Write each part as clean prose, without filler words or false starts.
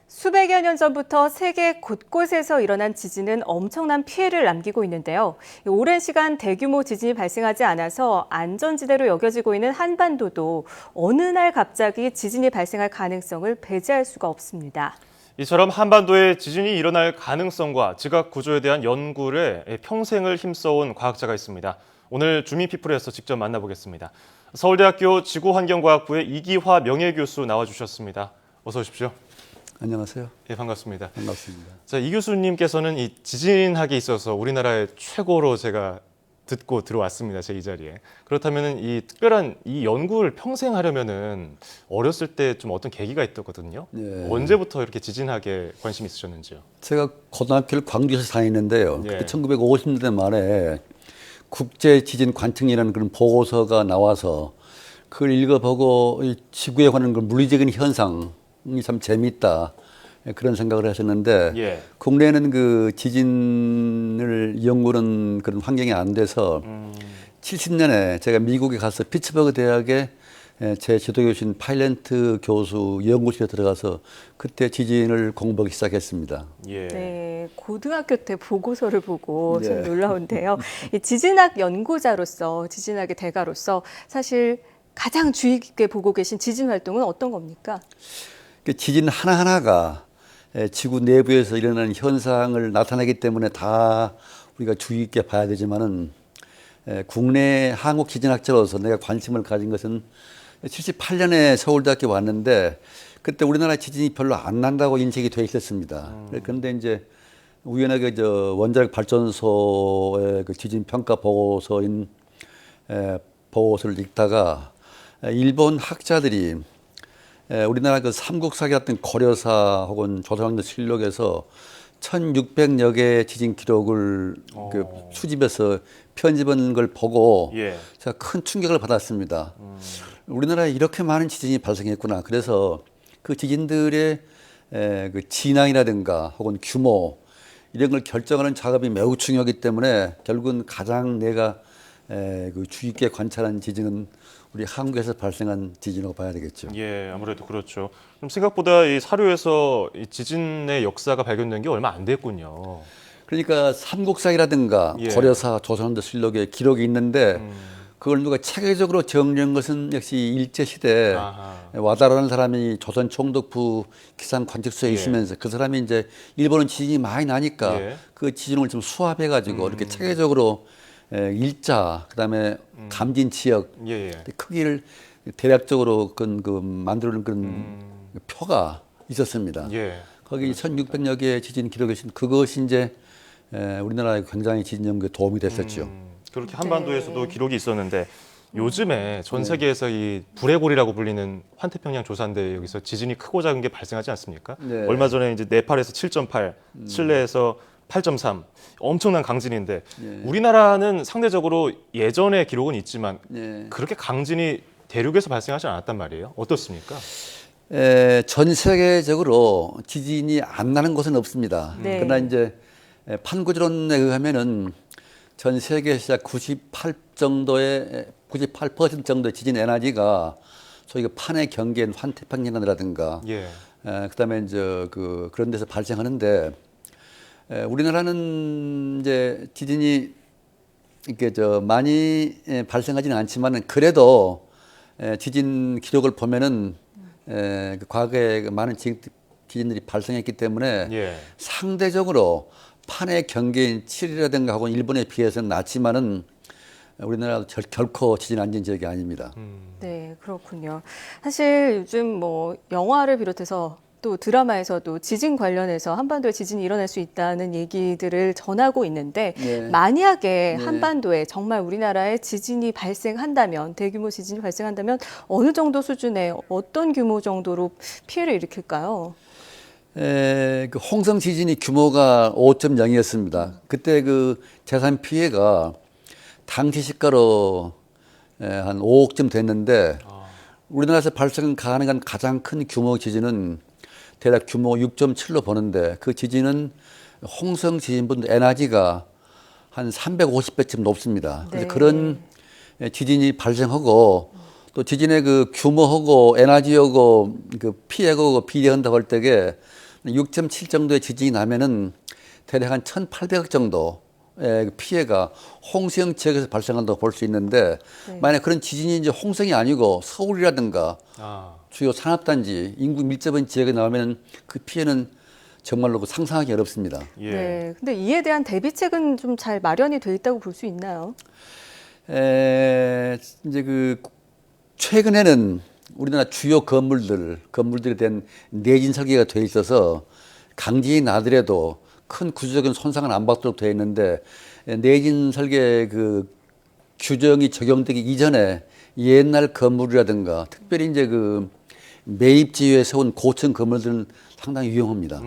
수백여 년 전부터 세계 곳곳에서 일어난 지진은 엄청난 피해를 남기고 있는데요. 오랜 시간 대규모 지진이 발생하지 않아서 안전지대로 여겨지고 있는 한반도도 어느 날 갑자기 지진이 발생할 가능성을 배제할 수가 없습니다. 이처럼 한반도에 지진이 일어날 가능성과 지각 구조에 대한 연구에 평생을 힘써온 과학자가 있습니다. 오늘 주민피플에서 직접 만나보겠습니다. 서울대학교 지구환경과학부의 이기화 명예교수 나와주셨습니다. 어서 오십시오. 안녕하세요. 예, 반갑습니다. 반갑습니다. 자, 이 교수님께서는 이 지진학에 있어서 우리나라의 최고로 제가 듣고 들어왔습니다. 제 이 자리에. 그렇다면 이 특별한 이 연구를 평생 하려면은 어렸을 때 좀 어떤 계기가 있었거든요. 예. 언제부터 이렇게 지진학에 관심이 있으셨는지요? 제가 고등학교를 광주에서 다니는데요. 예. 그때 1950년대 말에 국제 지진 관측이라는 그런 보고서가 나와서 그걸 읽어보고 이 지구에 관한 그 물리적인 현상이 참 재미있다. 그런 생각을 했었는데 예. 국내에는 그 지진을 연구하는 그런 환경이 안 돼서 70년에 제가 미국에 가서 피츠버그 대학에 제 지도교수인 파일런트 교수 연구실에 들어가서 그때 지진을 공부하기 시작했습니다. 예. 네, 고등학교 때 보고서를 보고 참 네. 놀라운데요. 이 지진학 연구자로서, 지진학의 대가로서 사실 가장 주의 깊게 보고 계신 지진 활동은 어떤 겁니까? 그 지진 하나하나가 지구 내부에서 일어나는 현상을 나타내기 때문에 다 우리가 주의 있게 봐야 되지만은 국내 한국 지진학자로서 내가 관심을 가진 것은 78년에 서울대학교 왔는데 그때 우리나라 지진이 별로 안 난다고 인식이 돼 있었습니다. 그런데 이제 우연하게 저 원자력 발전소의 그 지진 평가 보고서인 보고서를 읽다가 일본 학자들이 우리나라 그 삼국사기였던 고려사 혹은 조선왕조 실록에서 1600여 개의 지진 기록을 그 수집해서 편집한 걸 보고 예. 제가 큰 충격을 받았습니다. 우리나라에 이렇게 많은 지진이 발생했구나. 그래서 그 지진들의 그 진앙이라든가 혹은 규모 이런 걸 결정하는 작업이 매우 중요하기 때문에 결국은 가장 내가 그 주의 깊게 관찰한 지진은 우리 한국에서 발생한 지진이라고 봐야 되겠죠. 예, 아무래도 그렇죠. 그럼 생각보다 이 사료에서 이 지진의 역사가 발견된 게 얼마 안 됐군요. 그러니까 삼국사기라든가 예. 고려사, 조선왕조 실록에 기록이 있는데 그걸 누가 체계적으로 정리한 것은 역시 일제시대 아하. 와다라는 사람이 조선 총독부 기상 관측소에 예. 있으면서 그 사람이 이제 일본은 지진이 많이 나니까 예. 그 지진을 좀 수합해가지고 이렇게 체계적으로 일자, 그다음에 감진 지역 예, 예. 크기를 대략적으로 그 만들어놓은 그런 표가 있었습니다. 예. 거기 1600여 개의 지진 기록이 있습니다. 그것이 이제 우리나라에 굉장히 지진 연구에 도움이 됐었죠. 그렇게 한반도에서도 기록이 있었는데 요즘에 전 세계에서 이 불의 골이라고 불리는 환태평양 조산대 여기서 지진이 크고 작은 게 발생하지 않습니까? 네. 얼마 전에 이제 네팔에서 7.8, 칠레에서 8.3 엄청난 강진인데 우리나라는 상대적으로 예전의 기록은 있지만 그렇게 강진이 대륙에서 발생하지 않았단 말이에요. 어떻습니까? 전 세계적으로 지진이 안 나는 곳은 없습니다. 네. 그러나 이제 판구지론에 의하면은 전 세계에서 약 98% 정도의 지진 에너지가 소위 그 판의 경계인 환태평양이라든가 예. 그다음에 이제 그런 데서 발생하는데 우리나라는 이제 지진이 이렇게 많이 발생하지는 않지만은 그래도 지진 기록을 보면은 그 과거에 많은 지진들이 발생했기 때문에 예. 상대적으로 판의 경계인 칠이라든가 하고 일본에 비해서는 낮지만은 우리나라도 결코 지진 안전 지역이 아닙니다. 네, 그렇군요. 사실 요즘 뭐 영화를 비롯해서 또 드라마에서도 지진 관련해서 한반도에 지진이 일어날 수 있다는 얘기들을 전하고 있는데 네. 만약에 네. 한반도에 정말 우리나라에 지진이 발생한다면 대규모 지진이 발생한다면 어느 정도 수준의 어떤 규모 정도로 피해를 일으킬까요? 그 홍성 지진이 규모가 5.0이었습니다. 그때 그 재산 피해가 당시 시가로 한 5억쯤 됐는데 우리나라에서 발생 가능한 가장 큰 규모 지진은 대략 규모 6.7로 보는데 그 지진은 홍성 지진보다 에너지가 한 350배쯤 높습니다. 그래서 네. 그런 지진이 발생하고 또 지진의 그 규모하고 에너지하고 그 피해하고 비례한다고 할 때에 6.7 정도의 지진이 나면은 대략 한 1,800억 정도의 피해가 홍성 지역에서 발생한다고 볼 수 있는데 네. 만약 그런 지진이 이제 홍성이 아니고 서울이라든가 아, 주요 산업단지 인구 밀접한 지역에 나오면 그 피해는 정말로 상상하기 어렵습니다. 예. 네. 근데 이에 대한 대비책은 좀 잘 마련이 돼 있다고 볼 수 있나요? 이제 최근에는 우리나라 주요 건물들에 대한 내진 설계가 돼 있어서 강진이 나더라도 큰 구조적인 손상은 안 받도록 되어 있는데 내진 설계 규정이 적용되기 이전에 옛날 건물이라든가 특별히 이제 매입 지역에 세운 고층 건물들은 상당히 위험합니다.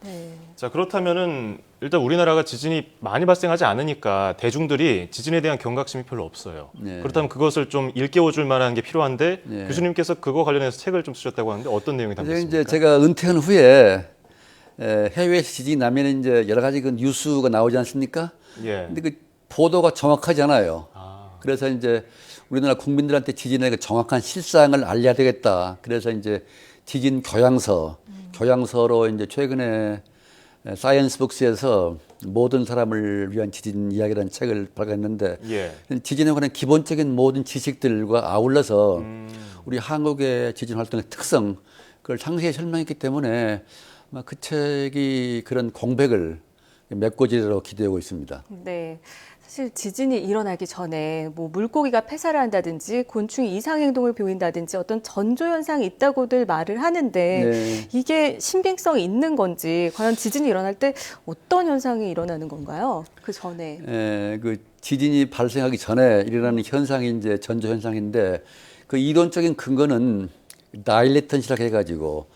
네. 자, 그렇다면은 일단 우리나라가 지진이 많이 발생하지 않으니까 대중들이 지진에 대한 경각심이 별로 없어요. 네. 그렇다면 그것을 좀 일깨워 줄 만한 게 필요한데 네. 교수님께서 그거 관련해서 책을 좀 쓰셨다고 하는데 어떤 내용이 담겨 그래서 있습니까? 이제 제가 은퇴한 후에 해외에서 지진이 나면 이제 여러 가지 뉴스가 나오지 않습니까? 예. 근데 보도가 정확하지 않아요. 아, 그래서 이제 우리나라 국민들한테 지진의 정확한 실상을 알려야 되겠다. 그래서 이제 지진 교양서로 이제 최근에 사이언스북스에서 모든 사람을 위한 지진 이야기라는 책을 발간했는데 예. 지진에 관한 기본적인 모든 지식들과 아울러서 우리 한국의 지진 활동의 특성 그걸 상세히 설명했기 때문에 아마 그 책이 그런 공백을 메꿔지리라고 기대하고 있습니다. 네. 사실 지진이 일어나기 전에 뭐 물고기가 폐사를 한다든지 곤충이 이상 행동을 보인다든지 어떤 전조 현상이 있다고들 말을 하는데 네. 이게 신빙성이 있는 건지 과연 지진이 일어날 때 어떤 현상이 일어나는 건가요? 그 전에. 지진이 발생하기 전에 일어나는 현상이 이제 전조 현상인데 그 이론적인 근거는 다일레턴시라고 해가지고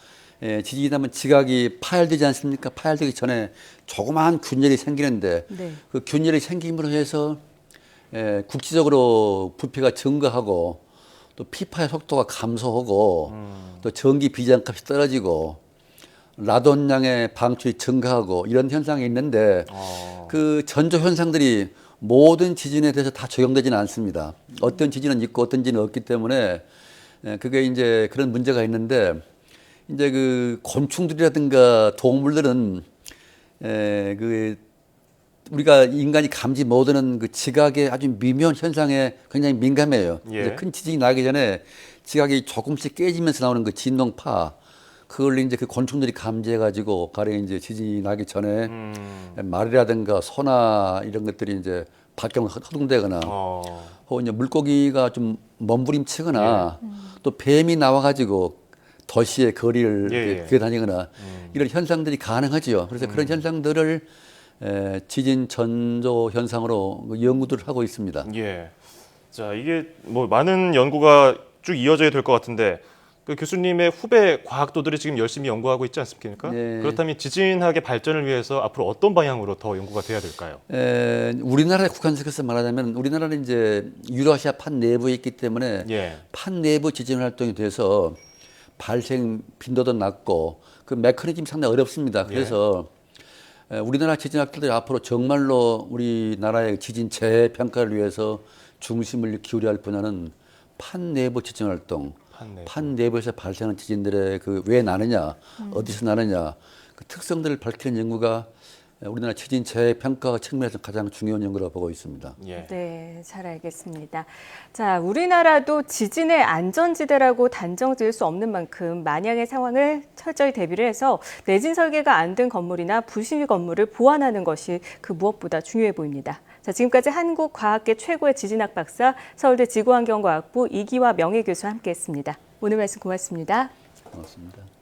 지진이 나면 지각이 파열되지 않습니까? 파열되기 전에 조그마한 균열이 생기는데 네. 그 균열이 생김으로 해서 국지적으로 부피가 증가하고 또 피파의 속도가 감소하고 또 전기 비장값이 떨어지고 라돈량의 방출이 증가하고 이런 현상이 있는데 그 전조 현상들이 모든 지진에 대해서 다 적용되지는 않습니다. 어떤 지진은 있고 어떤 지진은 없기 때문에 그게 이제 그런 문제가 있는데 이제 곤충들이라든가 동물들은 우리가 인간이 감지 못하는 지각의 아주 미묘한 현상에 굉장히 민감해요. 예. 이제 큰 지진이 나기 전에 지각이 조금씩 깨지면서 나오는 진동파 그걸 이제 곤충들이 감지해가지고 가령 이제 지진이 나기 전에 말이라든가 소나 이런 것들이 이제 밖으로 허둥대거나 혹은 이제 물고기가 좀 몸부림치거나 또 뱀이 나와가지고 도시의 거리를 예. 기어다니거나 이런 현상들이 가능하지요. 그래서 그런 현상들을 지진 전조 현상으로 연구들을 하고 있습니다. 예. 자, 이게 뭐 많은 연구가 쭉 이어져야 될 것 같은데 그 교수님의 후배 과학도들이 지금 열심히 연구하고 있지 않습니까? 네. 그렇다면 지진학의 발전을 위해서 앞으로 어떤 방향으로 더 연구가 돼야 될까요? 우리나라에 국한시켜서 말하자면 우리나라는 이제 유라시아 판 내부에 있기 때문에 예. 판 내부 지진 활동이 돼서 발생 빈도도 낮고 그 메커니즘이 상당히 어렵습니다. 그래서 우리나라 지진학자들이 앞으로 정말로 우리나라의 지진 재평가를 위해서 중심을 기울여야 할 분야는 판 내부 지진 활동, 판 내부에서 발생하는 지진들의 왜 나느냐, 어디서 나느냐, 그 특성들을 밝히는 연구가 우리나라 지진 재평가 측면에서 가장 중요한 연구라고 보고 있습니다. 예. 네, 잘 알겠습니다. 자, 우리나라도 지진의 안전지대라고 단정 지을 수 없는 만큼 만약의 상황을 철저히 대비를 해서 내진 설계가 안 된 건물이나 부실 건물을 보완하는 것이 그 무엇보다 중요해 보입니다. 자, 지금까지 한국과학계 최고의 지진학 박사 서울대 지구환경과학부 이기화 명예교수와 함께했습니다. 오늘 말씀 고맙습니다. 고맙습니다.